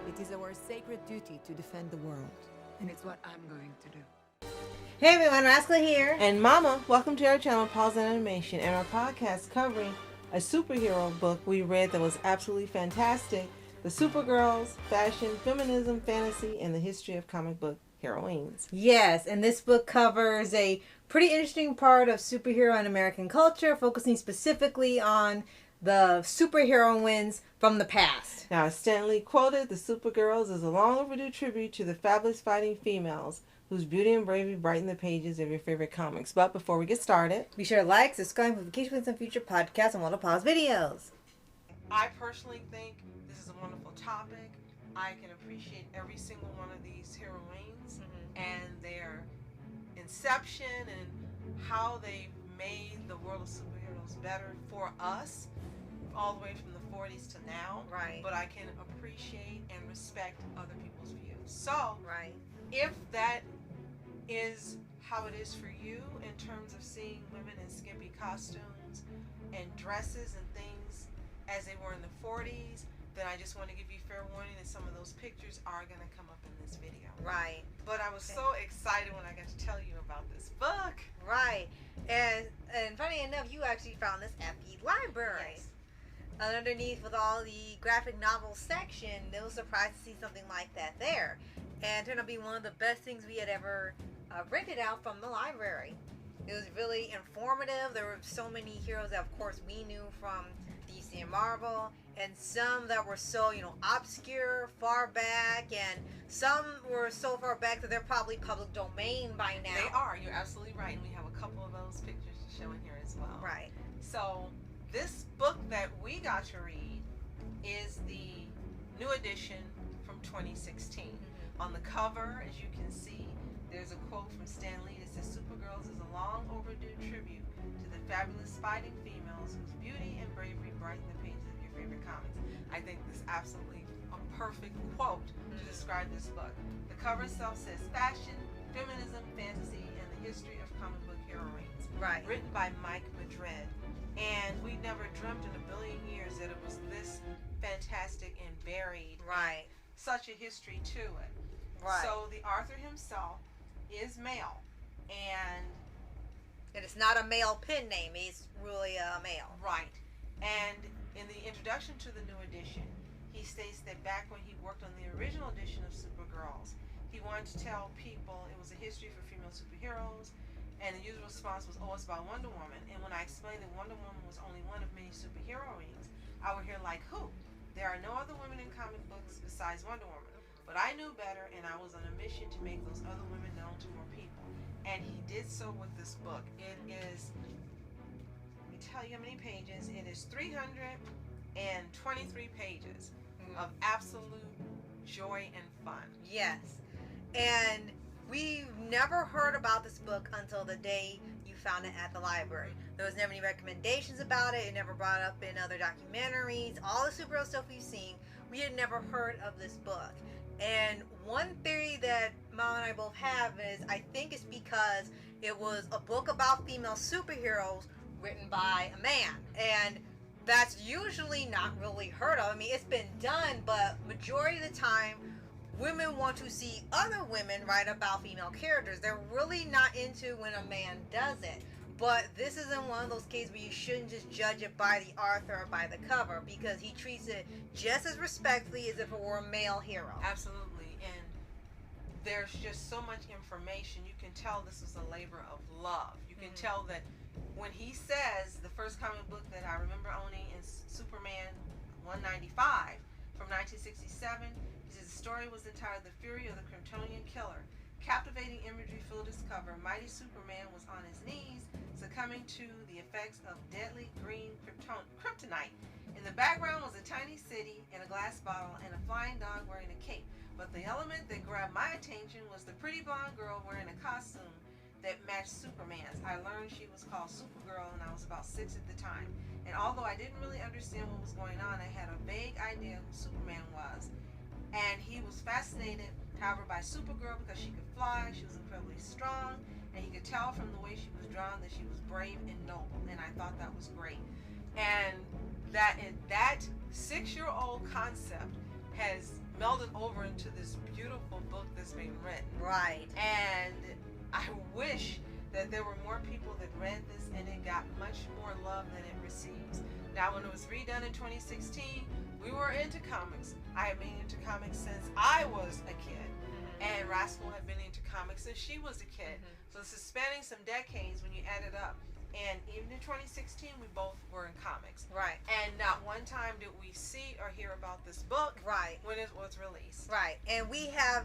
It is our sacred duty to defend the world, and it's what I'm going to do. Hey everyone, Rascal here. And Mama, welcome to our channel, Paws On Animation, and our podcast covering a superhero book we read that was absolutely fantastic, the Supergirls, fashion, feminism, fantasy, and the history of comic book heroines. Yes, and this book covers a pretty interesting part of superhero and American culture, focusing specifically on the superheroines from the past. Now, as Stanley quoted, the Supergirls is a long overdue tribute to the fabulous fighting females whose beauty and bravery brighten the pages of your favorite comics. But before we get started, be sure to like, subscribe, notifications on future podcasts and Water Pause videos. I personally think this is a wonderful topic. I can appreciate every single one of these heroines and their inception and how they made the world of superheroes better for us, all the way from the 40s to now. Right. But I can appreciate and respect other people's views. So, right. If that is how it is for you in terms of seeing women in skimpy costumes and dresses and things as they were in the 40s, then I just want to give you fair warning that some of those pictures are going to come up in this video. Right. But I was so excited when I got to tell you about this book. Right. And funny enough, you actually found this at the library. Yes. And underneath with all the graphic novel section, they were surprised to see something like that there. And it turned out to be one of the best things we had ever rented out from the library. It was really informative. There were so many heroes that, of course, we knew from DC and Marvel, and some that were so, obscure, far back, and some were so far back that they're probably public domain by now. They are. You're absolutely right. And we have a couple of those pictures to show in here as well. Right. So this book that we got to read is the new edition from 2016. On the cover, as you can see, there's a quote from Stan Lee that says, "Supergirls is a long overdue tribute to the fabulous fighting females whose beauty and bravery brighten the pages of your favorite comics." I think this is absolutely a perfect quote to describe this book. The cover itself says, "Fashion, feminism, fantasy, and the history of comic book heroines." Right. Written by Mike Madrid. And we never dreamt in a billion years that it was this fantastic and varied. Right. Such a history to it. Right. So the author himself is male, and it's not a male pen name. He's really a male. Right. And in the introduction to the new edition, he states that back when he worked on the original edition of Supergirls, he wanted to tell people it was a history for female superheroes, and the usual response was, "Oh, it's about Wonder Woman." And when I explained that Wonder Woman was only one of many superheroines, I would hear like, "Who? There are no other women in comic books besides Wonder Woman." But I knew better, and I was on a mission to make those other women known to more people. And he did so with this book. It is, let me tell you how many pages. It is 323 pages of absolute joy and fun. Yes. And we never heard about this book until the day you found it at the library. There was never any recommendations about it. It never brought up in other documentaries. All the superhero stuff we've seen, we had never heard of this book. And one theory that Mom and I both have is I think it's because it was a book about female superheroes written by a man. And that's usually not really heard of. I mean, it's been done, but majority of the time, women want to see other women write about female characters. They're really not into when a man does it. But this isn't one of those cases where you shouldn't just judge it by the author or by the cover, because he treats it just as respectfully as if it were a male hero. Absolutely. And there's just so much information. You can tell this was a labor of love. You can tell that when he says, the first comic book that I remember owning is Superman 195 from 1967. He says the story was entitled "The Fury of the Kryptonian Killer." Captivating imagery filled its cover. Mighty Superman was on his knees, succumbing to the effects of deadly green kryptonite. In the background was a tiny city in a glass bottle and a flying dog wearing a cape. But the element that grabbed my attention was the pretty blonde girl wearing a costume that matched Superman's. I learned she was called Supergirl, and I was about 6 at the time. And although I didn't really understand what was going on, I had a vague idea who Superman was. And he was fascinated, however, by Supergirl because she could fly, she was incredibly strong, and he could tell from the way she was drawn that she was brave and noble, and I thought that was great. And that 6-year-old concept has melded over into this beautiful book that's being written. Right. And I wish that there were more people that read this and it got much more love than it receives. Now, when it was redone in 2016, we were into comics. I have been into comics since I was a kid. And Rascal had been into comics since she was a kid. So this is spanning some decades when you add it up. And even in 2016, we both were in comics. Right. And not one time did we see or hear about this book Right. when it was released. Right. And we have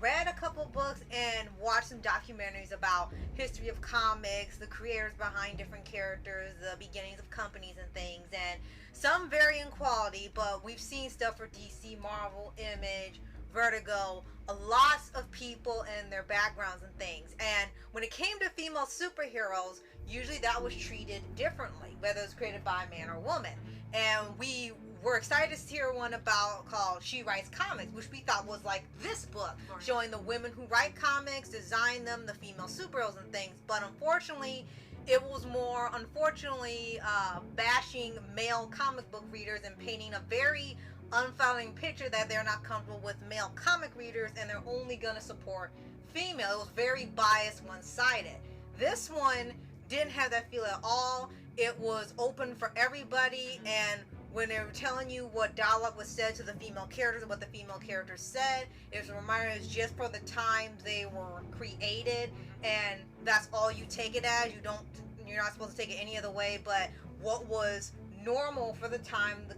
read a couple books and watched some documentaries about history of comics, the creators behind different characters, the beginnings of companies and things, and some vary in quality, but we've seen stuff for DC, Marvel, Image, Vertigo, a lot of people and their backgrounds and things. And when it came to female superheroes, usually that was treated differently, whether it was created by a man or woman. And we were excited to hear one about called She Writes Comics, which we thought was like this book, showing the women who write comics, design them, the female superheroes and things. But unfortunately, it was more bashing male comic book readers and painting a very unflattering picture that they're not comfortable with male comic readers and they're only going to support female. It was very biased, one-sided. This one didn't have that feel at all. It was open for everybody, and when they were telling you what dialogue was said to the female characters and what the female characters said, it was a reminder it was just for the time they were created, and that's all you take it as. You're not supposed to take it any other way, but what was normal for the time the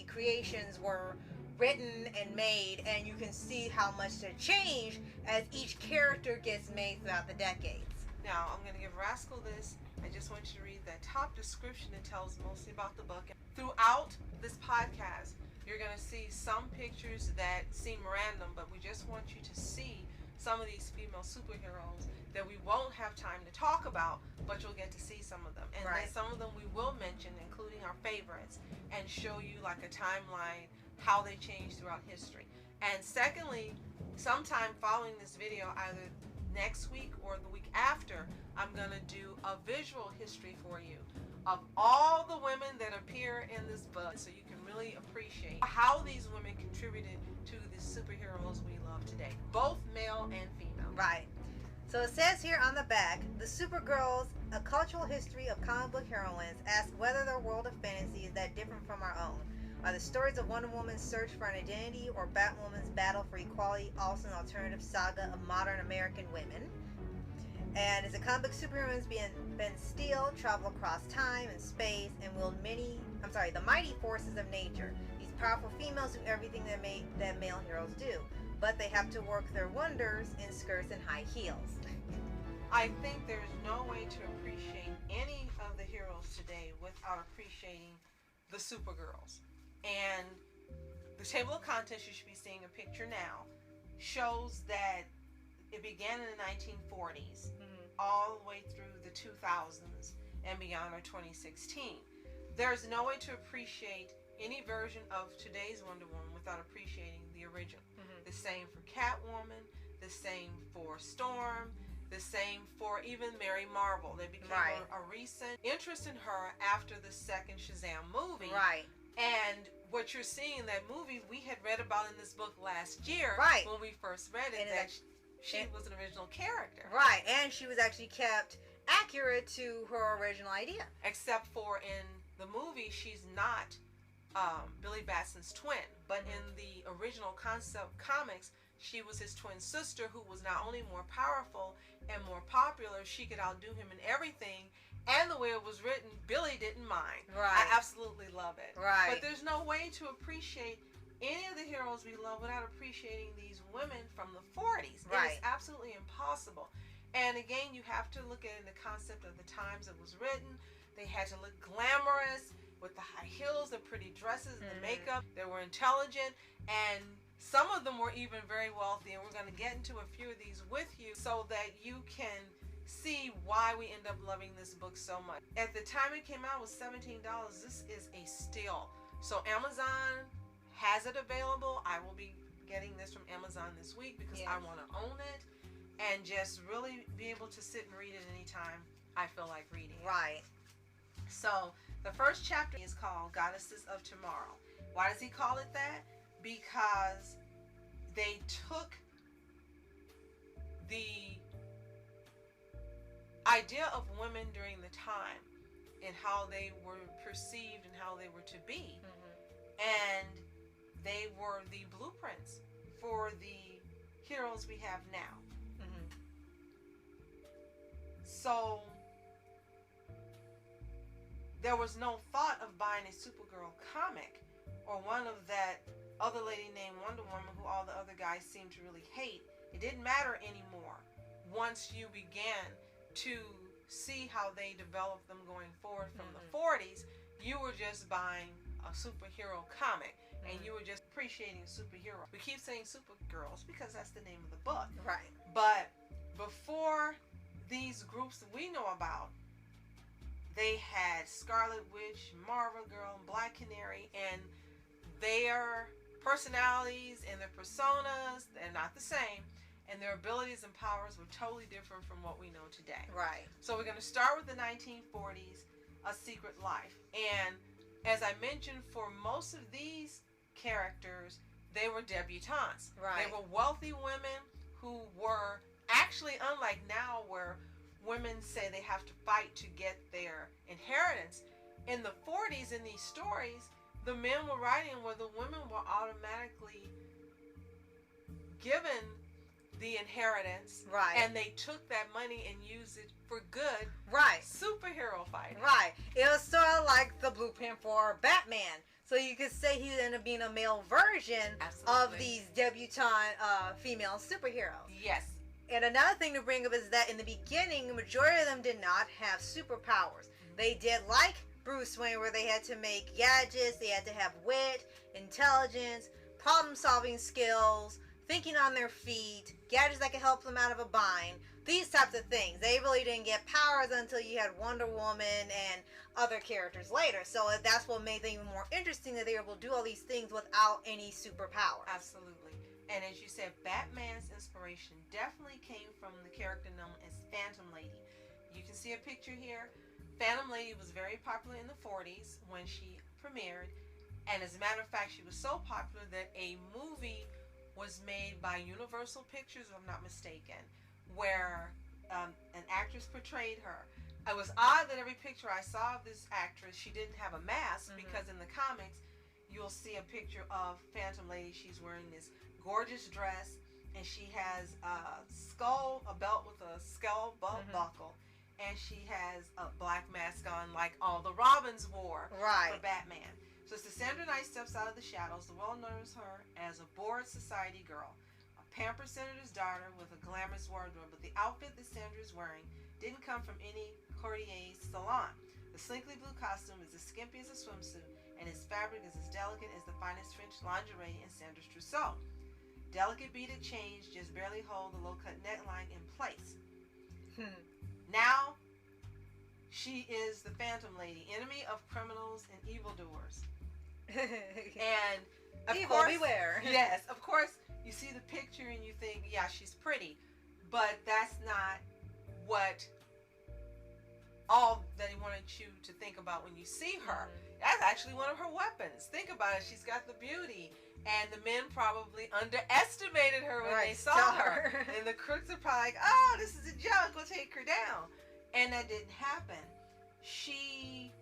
creations were written and made, and you can see how much they change as each character gets made throughout the decades. Now, I'm going to give Rascal this. I just want you to read that top description that tells mostly about the book. Throughout this podcast, you're going to see some pictures that seem random, but we just want you to see some of these female superheroes that we won't have time to talk about, but you'll get to see some of them. And then some of them we will mention, including our favorites, and show you like a timeline, how they changed throughout history. And secondly, sometime following this video, either next week or the week after, I'm going to do a visual history for you of all the women that appear in this book, so you can really appreciate how these women contributed to the superheroes we love today, both male and female. Right. So it says here on the back, the Supergirls, a cultural history of comic book heroines, ask whether their world of fantasy is that different from our own. Are the stories of Wonder Woman's search for an identity or Batwoman's battle for equality also an alternative saga of modern American women? And as the comic book superheroines Ben Steele travel across time and space and wield the mighty forces of nature. These powerful females do everything that male heroes do, but they have to work their wonders in skirts and high heels. I think there's no way to appreciate any of the heroes today without appreciating the Supergirls. And the table of contents, you should be seeing a picture now, shows that it began in the 1940s, all the way through the 2000s and beyond, or 2016. There's no way to appreciate any version of today's Wonder Woman without appreciating the original. The same for Catwoman, the same for Storm, the same for even Mary Marvel. There became a recent interest in her after the second Shazam movie. Right. And what you're seeing in that movie, we had read about in this book last year when we first read it, that she was an original character. Right, and she was actually kept accurate to her original idea. Except for in the movie, she's not Billy Batson's twin, but in the original concept comics, she was his twin sister who was not only more powerful and more popular, she could outdo him in everything. And the way it was written, Billy didn't mind. I absolutely love it. But there's no way to appreciate any of the heroes we love without appreciating these women from the 40s. It is absolutely impossible. And again, you have to look at it in the concept of the times it was written. They had to look glamorous with the high heels, the pretty dresses, and the makeup. They were intelligent, and some of them were even very wealthy. And we're going to get into a few of these with you so that you can see why we end up loving this book so much. At the time it came out, it was $17. This is a steal. So Amazon has it available. I will be getting this from Amazon this week because I want to own it and just really be able to sit and read it anytime I feel like reading it. So the first chapter is called Goddesses of Tomorrow. Why does he call it that? because they took the idea of women during the time and how they were perceived and how they were to be, and they were the blueprints for the heroes we have now. So there was no thought of buying a Supergirl comic or one of that other lady named Wonder Woman who all the other guys seemed to really hate. It didn't matter anymore once you began to see how they developed them going forward from the 40s. You were just buying a superhero comic and you were just appreciating a superhero. We keep saying Supergirls because that's the name of the book. Right. But before these groups that we know about, they had Scarlet Witch, Marvel Girl, and Black Canary, and their personalities and their personas, they're not the same, and their abilities and powers were totally different from what we know today. Right. So we're going to start with the 1940s, A Secret Life. And as I mentioned, for most of these characters, they were debutantes. Right. They were wealthy women who were actually, unlike now where women say they have to fight to get their inheritance, in the 40s in these stories, the men were writing where the women were automatically given the inheritance, Right. and they took that money and used it for good. Right. Superhero fighting. Right. It was sort of like the blueprint for Batman. So you could say he ended up being a male version of Absolutely. these debutante female superheroes. Yes. And another thing to bring up is that in the beginning, the majority of them did not have superpowers. They did like Bruce Wayne, where they had to make gadgets, they had to have wit, intelligence, problem-solving skills, thinking on their feet, gadgets that could help them out of a bind, these types of things. They really didn't get powers until you had Wonder Woman and other characters later. So that's what made them even more interesting, that they were able to do all these things without any superpowers. Absolutely. And as you said, Batman's inspiration definitely came from the character known as Phantom Lady. You can see a picture here. Phantom Lady was very popular in the 40s when she premiered. And as a matter of fact, she was so popular that a movie was made by Universal Pictures, if I'm not mistaken, where an actress portrayed her. It was odd that every picture I saw of this actress, she didn't have a mask, because in the comics, you'll see a picture of Phantom Lady. She's wearing this gorgeous dress, and she has a belt with a skull buckle, and she has a black mask on like all the Robins wore for Batman. So as Cassandra Knight steps out of the shadows, the world knows her as a bored society girl, a pampered senator's daughter with a glamorous wardrobe, but the outfit that Sandra is wearing didn't come from any courtier's salon. The slinkly blue costume is as skimpy as a swimsuit, and its fabric is as delicate as the finest French lingerie in Sandra's trousseau. Delicate beaded chains just barely hold the low-cut neckline in place. Now, she is the Phantom Lady, enemy of criminals and evildoers. And of Evil, course, beware. Yes, of course, you see the picture and you think, yeah, she's pretty, but that's not what all that he wanted you to think about when you see her. That's actually one of her weapons. Think about it. She's got the beauty. And the men probably underestimated her when they saw her. And the crooks are probably like, oh, this is a joke. We'll take her down. And that didn't happen. She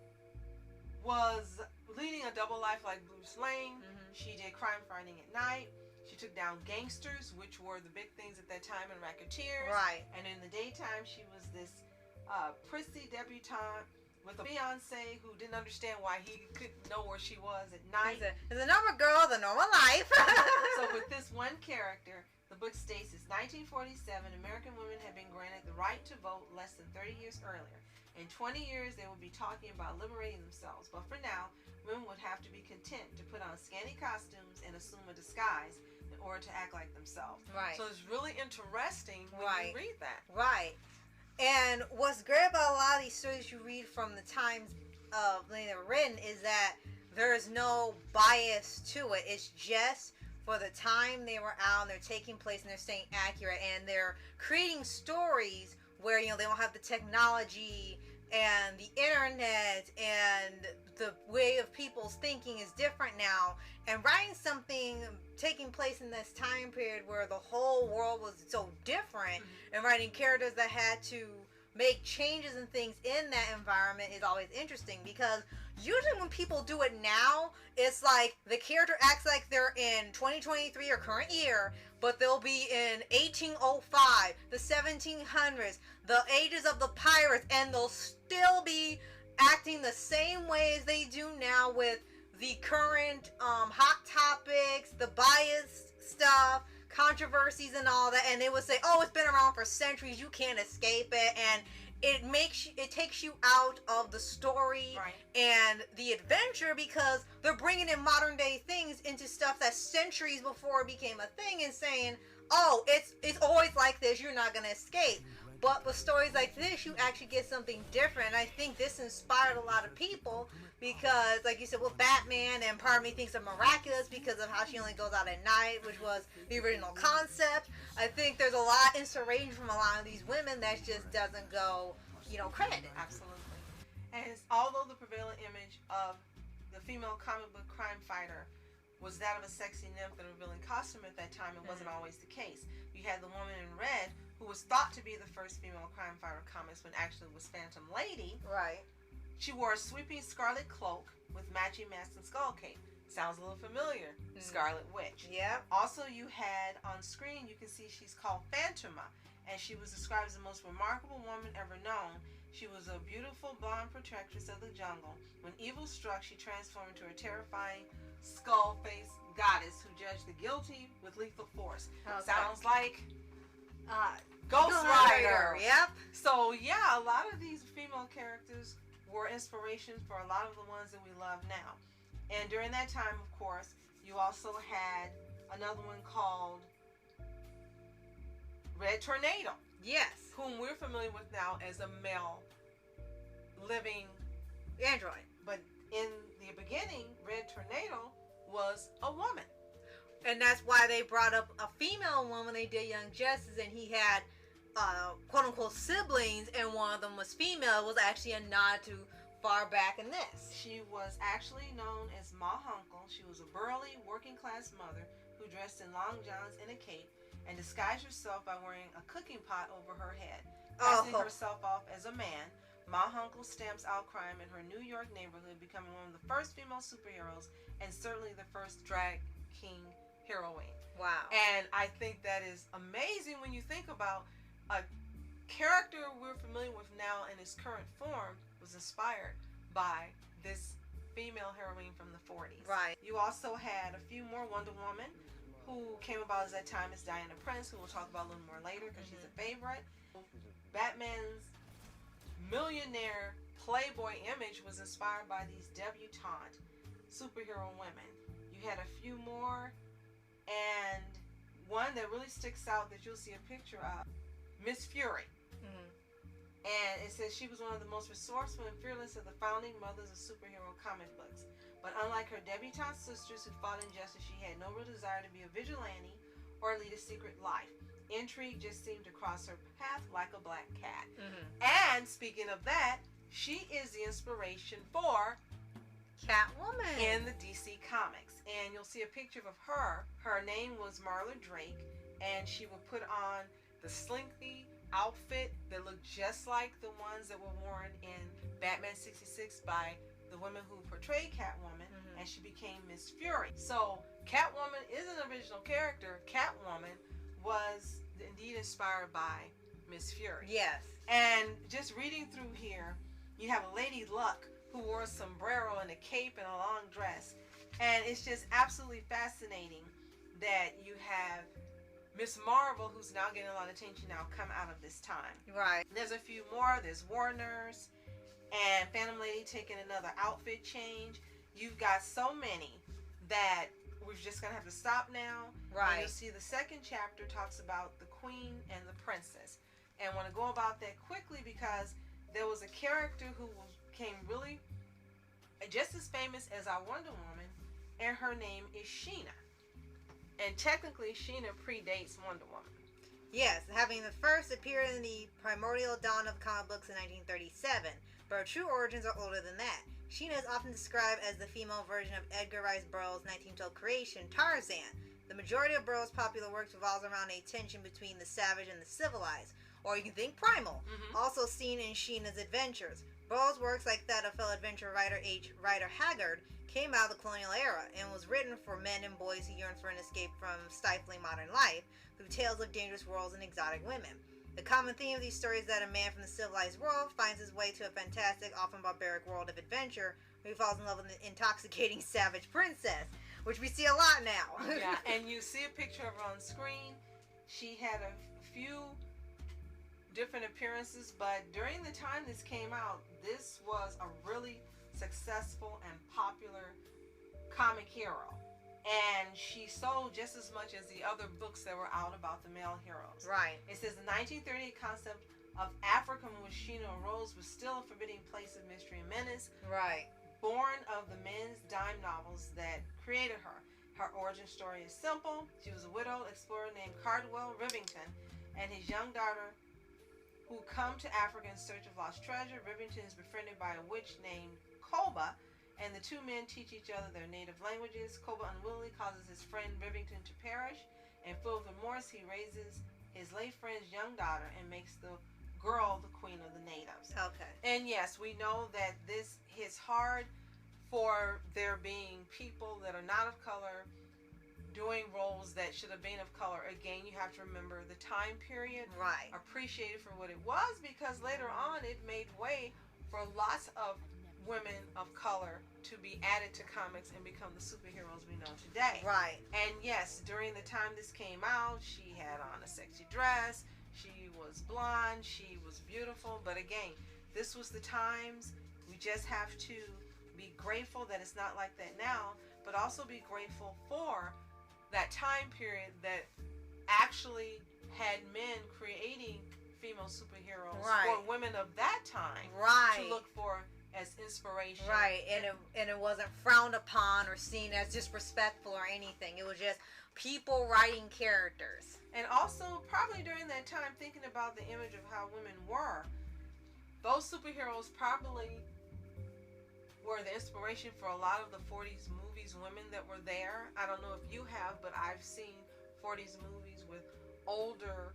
was leading a double life like Bruce Wayne. She did crime fighting at night. She took down gangsters, which were the big things at that time, and racketeers. Right. And in the daytime, she was this prissy debutante with a fiance who didn't understand why he couldn't know where she was at night. It's a normal girl, the normal life. So with this one character, the book states it's 1947, American women had been granted the right to vote less than 30 years earlier. In 20 years, they will be talking about liberating themselves. But for now, women would have to be content to put on scanty costumes and assume a disguise in order to act like themselves. Right. So it's really interesting when you read that. Right. And what's great about a lot of these stories you read from the times when they were written is that there is no bias to it. It's just for the time they were out and they're taking place and they're staying accurate and they're creating stories where, you know, they don't have the technology and the internet and the way of people's thinking is different now, and writing something taking place in this time period where the whole world was so different, and writing characters that had to make changes and things in that environment is always interesting, because usually when people do it now, it's like the character acts like they're in 2023 or current year, but they'll be in 1805, the 1700s, the ages of the pirates, and they'll still be acting the same way as they do now with the current hot topics, the bias stuff, controversies and all that, and they would say, oh, it's been around for centuries, you can't escape it, and it takes you out of the story and the adventure, because they're bringing in modern day things into stuff that centuries before it became a thing, and saying, oh, it's always like this, you're not gonna escape. But with stories like this, you actually get something different. And I think this inspired a lot of people, because, like you said, with Batman, and part of me thinks of Miraculous because of how she only goes out at night, which was the original concept. I think there's a lot of inspiration from a lot of these women that just doesn't go, credited. Absolutely. And although the prevailing image of the female comic book crime fighter was that of a sexy nymph in a revealing costume at that time, it wasn't always the case. You had the woman in red, who was thought to be the first female crime fighter comics, when actually it was Phantom Lady. Right. She wore a sweeping scarlet cloak with matching mask and skull cape. Sounds a little familiar. Scarlet Witch. Yeah. Also, you had on screen, you can see she's called Phantoma, and she was described as the most remarkable woman ever known. She was a beautiful blonde protectress of the jungle. When evil struck, she transformed into a terrifying skull-faced goddess who judged the guilty with lethal force. Okay. Sounds like Ghost Rider. Yep. So yeah, a lot of these female characters were inspirations for a lot of the ones that we love now. And during that time, of course, you also had another one called Red Tornado. Yes. Whom we're familiar with now as a male living android. But in the beginning, Red Tornado was a woman. And that's why they brought up a female one when they did Young Justice, and he had quote-unquote siblings, and one of them was female. It was actually a nod to far back in this. She was actually known as Ma Hunkle. She was a burly, working-class mother who dressed in long johns and a cape and disguised herself by wearing a cooking pot over her head. Passing herself off as a man, Ma Hunkle stamps out crime in her New York neighborhood, becoming one of the first female superheroes and certainly the first drag king heroine. Wow. And I think that is amazing when you think about a character we're familiar with now in its current form was inspired by this female heroine from the 40s. Right. You also had a few more Wonder Woman who came about at that time as Diana Prince, who we'll talk about a little more later because she's a favorite. Batman's millionaire playboy image was inspired by these debutante superhero women. You had a few more, and one that really sticks out that you'll see a picture of, Miss Fury. And it says she was one of the most resourceful and fearless of the founding mothers of superhero comic books. But unlike her debutante sisters who fought injustice, she had no real desire to be a vigilante or lead a secret life. Intrigue just seemed to cross her path like a black cat. And speaking of that, she is the inspiration for Catwoman in the DC Comics. And you'll see a picture of her. Her name was Marla Drake, and she would put on the slinky outfit that looked just like the ones that were worn in Batman 66 by the women who portrayed Catwoman, and she became Miss Fury. So Catwoman is an original character. Catwoman was indeed inspired by Miss Fury. Yes. And just reading through here, you have a Lady Luck who wore a sombrero and a cape and a long dress. And it's just absolutely fascinating that you have Miss Marvel, who's now getting a lot of attention now, come out of this time. Right. There's a few more. There's War Nurse and Phantom Lady taking another outfit change. You've got so many that we're just going to have to stop now. Right. And you'll see the second chapter talks about the Queen and the Princess. And I want to go about that quickly because there was a character who became really just as famous as our Wonder Woman, and her name is Sheena. And technically, Sheena predates Wonder Woman. Yes, having the first appeared in the primordial dawn of comic books in 1937, but her true origins are older than that. Sheena is often described as the female version of Edgar Rice Burroughs' 1912 creation, Tarzan. The majority of Burroughs' popular works revolves around a tension between the savage and the civilized, or you can think primal, also seen in Sheena's adventures. Burroughs' works, like that of fellow adventure writer H. Rider Haggard, came out of the colonial era and was written for men and boys who yearn for an escape from stifling modern life through tales of dangerous worlds and exotic women. The common theme of these stories is that a man from the civilized world finds his way to a fantastic, often barbaric world of adventure where he falls in love with an intoxicating savage princess, which we see a lot now. Yeah, and you see a picture of her on screen. She had a few different appearances, but during the time this came out, this was a really successful and popular comic hero. And she sold just as much as the other books that were out about the male heroes. Right. It says the 1938 concept of Africa with Sheena arose was still a forbidding place of mystery and menace. Right. Born of the men's dime novels that created her. Her origin story is simple. She was a widowed explorer named Cardwell Rivington and his young daughter who come to Africa in search of lost treasure. Rivington is befriended by a witch named Koba, and the two men teach each other their native languages. Koba unwillingly causes his friend Rivington to perish, and filled with remorse, he raises his late friend's young daughter and makes the girl the queen of the natives. Okay. And yes, we know that this hits hard for there being people that are not of color doing roles that should have been of color. Again, you have to remember the time period. Right. Appreciate it for what it was, because later on it made way for lots of women of color to be added to comics and become the superheroes we know today. Right. And yes, during the time this came out, she had on a sexy dress, she was blonde, she was beautiful, but again, this was the times. We just have to be grateful that it's not like that now, but also be grateful for that time period that actually had men creating female superheroes for women of that time to look for as inspiration. Right, and it wasn't frowned upon or seen as disrespectful or anything. It was just people writing characters. And also, probably during that time, thinking about the image of how women were, those superheroes probably were the inspiration for a lot of the 40s movies, women that were there. I don't know if you have, but I've seen 40s movies with older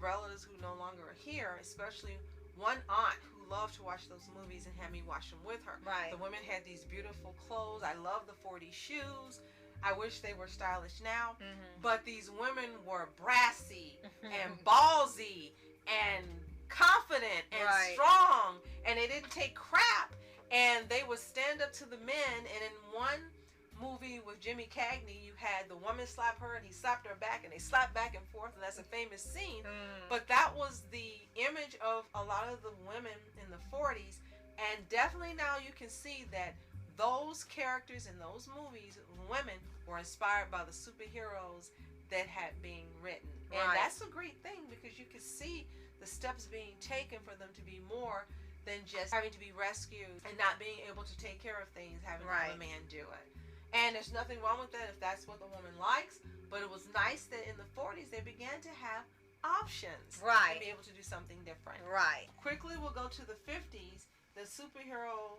relatives who no longer are here, especially one aunt who loved to watch those movies and had me watch them with her. Right. The women had these beautiful clothes. I love the 40s shoes. I wish they were stylish now. But these women were brassy and ballsy and confident and strong, and they didn't take crap. And they would stand up to the men. And in one movie with Jimmy Cagney, you had the woman slap her and he slapped her back, and they slapped back and forth, and that's a famous scene. But that was the image of a lot of the women in the 40s. And definitely now you can see that those characters in those movies, women, were inspired by the superheroes that had been written. And that's a great thing, because you can see the steps being taken for them to be more than just having to be rescued and not being able to take care of things, having a man do it. And there's nothing wrong with that if that's what the woman likes, but it was nice that in the 40s they began to have options to be able to do something different. Quickly, we'll go to the 50s. The superhero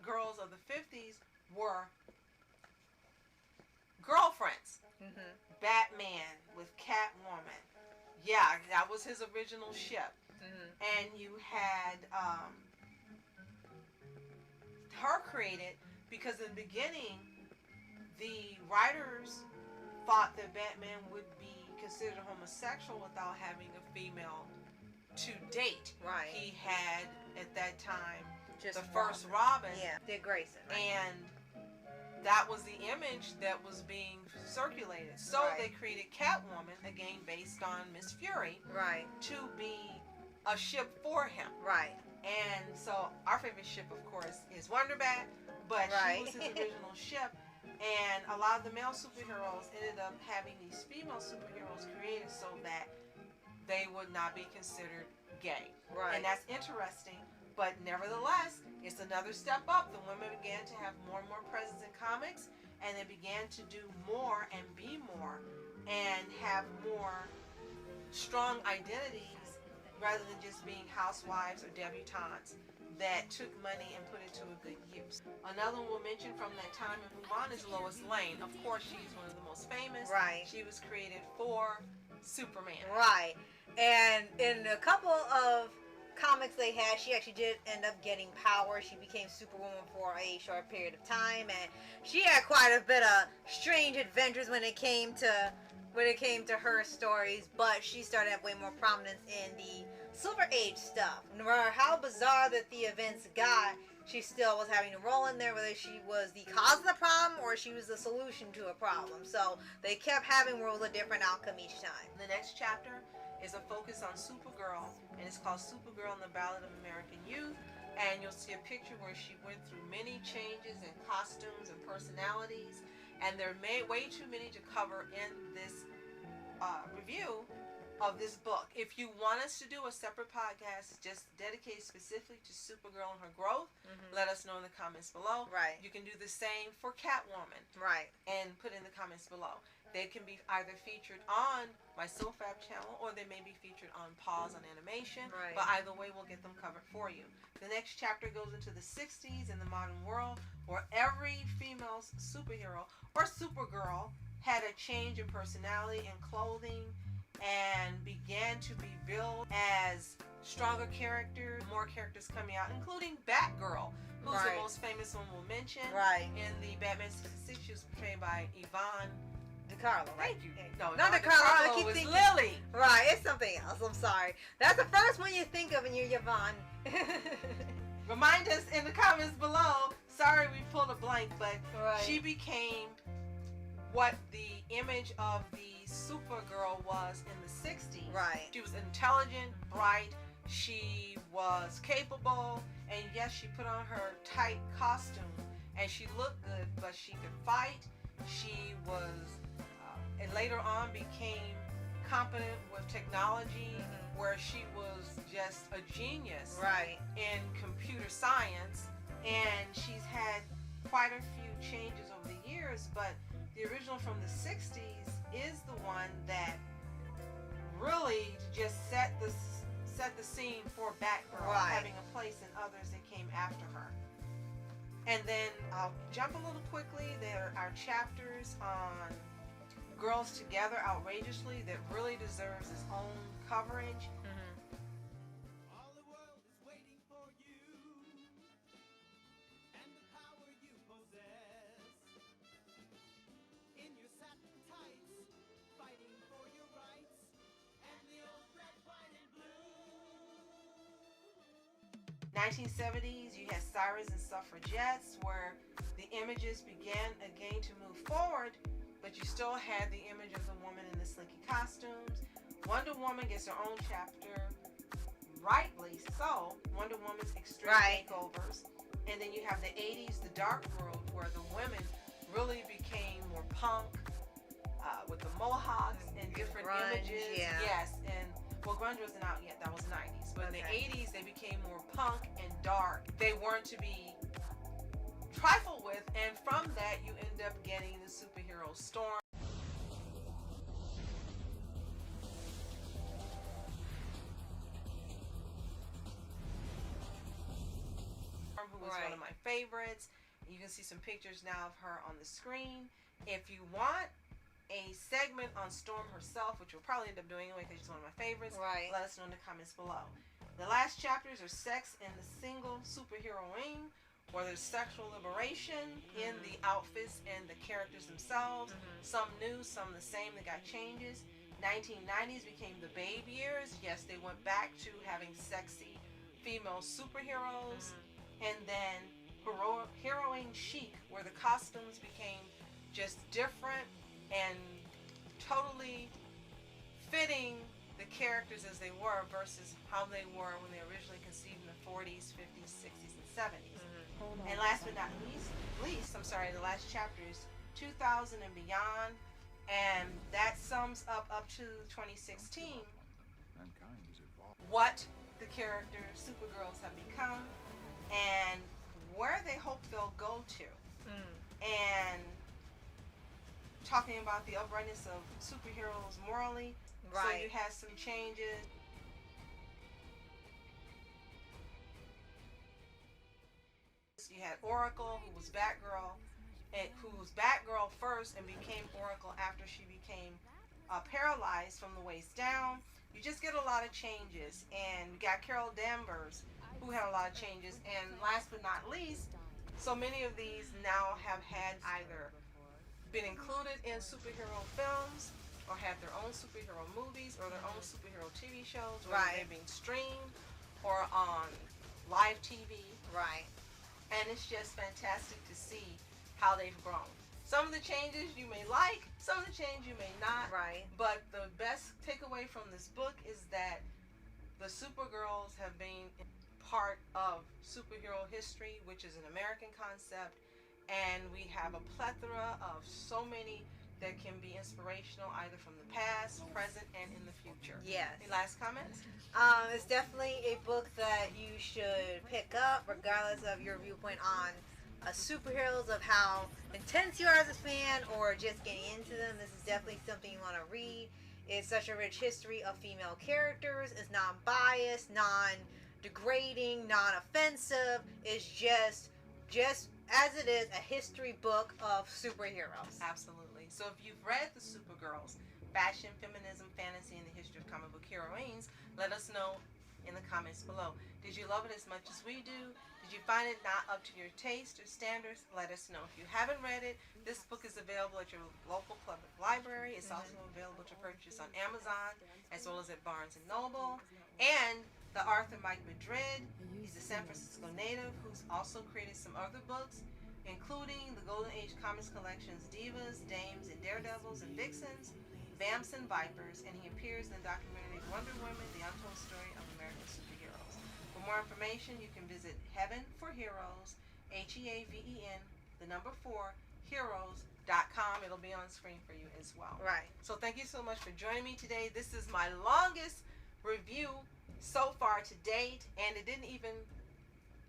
girls of the 50s were girlfriends. Batman with Catwoman. Yeah, that was his original ship. And you had her created because in the beginning, the writers thought that Batman would be considered homosexual without having a female to date. He had, at that time, just the first Robin. Dick Grayson. And that was the image that was being circulated. So they created Catwoman, again based on Miss Fury, to be a ship for him. And so our favorite ship, of course, is Wonder Bat, but she was his original ship. And a lot of the male superheroes ended up having these female superheroes created so that they would not be considered gay. And that's interesting. But nevertheless, it's another step up. The women began to have more and more presence in comics, and they began to do more and be more and have more strong identities rather than just being housewives or debutantes. that took money and put it to a good use. Another one we'll mention from that time and move on is Lois Lane. Of course, she's one of the most famous. Right. She was created for Superman. Right. And in a couple of comics they had, she actually did end up getting power. She became Superwoman for a short period of time, and she had quite a bit of strange adventures when it came to her stories, but she started to have way more prominence in the Silver Age stuff. No matter how bizarre that the events got, she still was having a role in there, whether she was the cause of the problem or she was the solution to a problem. So they kept having worlds of different outcome each time. The next chapter is a focus on Supergirl, and it's called Supergirl and the Ballad of American Youth. And you'll see a picture where she went through many changes in costumes and personalities, and there are way too many to cover in this review of this book. If you want us to do a separate podcast just dedicated specifically to Supergirl and her growth, let us know in the comments below. Right. You can do the same for Catwoman. Right. And put in the comments below. They can be either featured on my SOFHAB channel, or they may be featured on Paws On Animation. Right. But either way, we'll get them covered for you. The next chapter goes into the 60s in the modern world, where every female superhero or Supergirl had a change in personality and clothing, and began to be billed as stronger characters, more characters coming out, including Batgirl, who's Right. the most famous one we'll mention. Right. In the Batman 66, she was portrayed by Yvonne. DeCarlo, right? Thank you. No, Not Yvonne DeCarlo. I DeCarlo keep was thinking Lily. Right, it's something else. I'm sorry. That's the first one you think of when you're Yvonne. Remind us in the comments below. Sorry we pulled a blank, but Right. she became what the image of the Supergirl was in the 60s. Right. She was intelligent, bright, she was capable, and yes, she put on her tight costume, and she looked good, but she could fight. She was, and later on became competent with technology, where she was just a genius Right. in computer science, and she's had quite a few changes over the years, but the original from the 60s is the one that really just set the scene for Batgirl, Right. having a place in others that came after her. And then I'll jump a little quickly. There are chapters on Girls Together Outrageously that really deserves its own coverage. All the world is waiting for you and the power you possess. In your satin tights, fighting for your rights, and the old red, white, and blue. 1970s, you had Cyrus and Suffragettes, where the images began again to move forward, but you still had the image of the woman in the slinky costumes. Wonder Woman gets her own chapter, rightly so. Wonder Woman's extreme Right. makeovers. And then you have the 80s, the dark world, where the women really became more punk, with the mohawks and different Grunge, images. yeah. Yes, and well, grunge wasn't out yet. That was 90s. But in the Okay. 80s, they became more punk and dark. They weren't to be trifled with, and from that, you end up getting the superhero Storm. Who was one Right. of my favorites. You can see some pictures now of her on the screen. If you want a segment on Storm herself, which we'll probably end up doing anyway because she's one of my favorites, Right. let us know in the comments below. The last chapters are sex and the single superheroine, where there's sexual liberation in the outfits and the characters themselves. Some new, some the same, they got changes. 1990s became the babe years. Yes, they went back to having sexy female superheroes. And then heroine chic, where the costumes became just different and totally fitting the characters as they were versus how they were when they originally conceived in the 40s, 50s, 60s, and 70s. And last but not least, the last chapter is 2000 and beyond, and that sums up to 2016 Mankind is evolved. what the characters Supergirls have become and where they hope they'll go to. And talking about the uprightness of superheroes morally. So Right. you had some changes. You had Oracle, who was Batgirl, and who was Batgirl first and became Oracle after she became paralyzed from the waist down. You just get a lot of changes. And we got Carol Danvers, who had a lot of changes. And last but not least, so many of these now have had either been included in superhero films or have their own superhero movies or their own superhero TV shows, or they're being streamed or on live TV. Right. And it's just fantastic to see how they've grown. Some of the changes you may like, some of the changes you may not. Right. But the best takeaway from this book is that the Supergirls have been part of superhero history, which is an American concept, and we have a plethora of so many that can be inspirational either from the past, present, and in the future. Yes. Any last comments? It's definitely a book that you should pick up regardless of your viewpoint on superheroes, of how intense you are as a fan or just getting into them. This is definitely something you want to read. It's such a rich history of female characters. It's non-biased, non-degrading, non-offensive. It's just as it is, a history book of superheroes. Absolutely. So if you've read the Supergirls, Fashion, Feminism, Fantasy, and the History of Comic Book Heroines, let us know in the comments below. Did you love it as much as we do? Did you find it not up to your taste or standards? Let us know. If you haven't read it, this book is available at your local public library. It's also available to purchase on Amazon as well as at Barnes & Noble. And the Arthur Mike Madrid, he's a San Francisco native who's also created some other books, including the Golden Age Comics Collections, Divas, Dames, and Daredevils, and Vixens, Vamps, and Vipers, and he appears in the documentary Wonder Woman, The Untold Story of American Superheroes. For more information, you can visit Heaven for Heroes, HEAVEN, the number 4, heroes.com. It'll be on screen for you as well. Right. So thank you so much for joining me today. This is my longest review so far to date, and it didn't even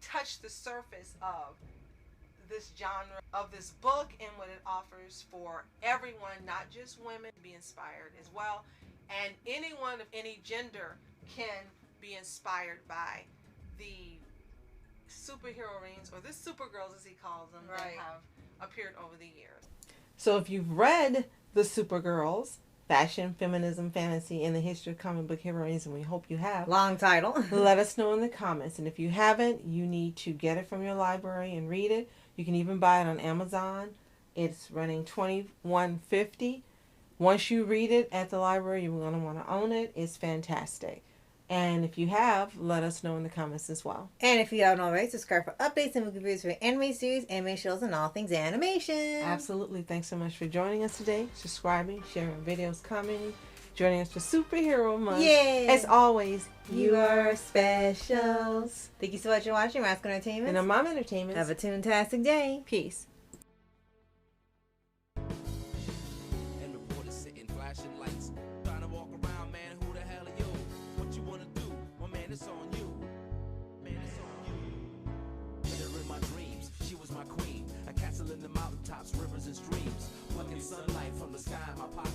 touch the surface of this genre of this book and what it offers for everyone, not just women, to be inspired as well. And anyone of any gender can be inspired by the superheroines, or the Supergirls as he calls them, that have appeared over the years. So if you've read the Supergirls, Fashion, Feminism, Fantasy, and the History of Comic Book Heroines, and we hope you have. Long title. Let us know in the comments. And if you haven't, you need to get it from your library and read it. You can even buy it on Amazon. It's running $21.50. Once you read it at the library, you're going to want to own it. It's fantastic. And if you have, let us know in the comments as well. And if you haven't already, subscribe for updates and movie reviews for anime series, anime shows, and all things animation. Absolutely. Thanks so much for joining us today. Subscribing, sharing videos, commenting, joining us for Superhero Month. Yay! As always, You are special. Thank you so much for watching Rascal Entertainment. And I'm Mom Entertainment. Have a toontastic day. Peace. And reporters sitting, flashing lights, trying to walk around, man, who the hell are you? What you wanna do? Well, man, it's on you. Man, it's on you. Met her in my dreams, she was my queen. A castle in the mountaintops, rivers and streams. Plucking sunlight from the sky in my pocket.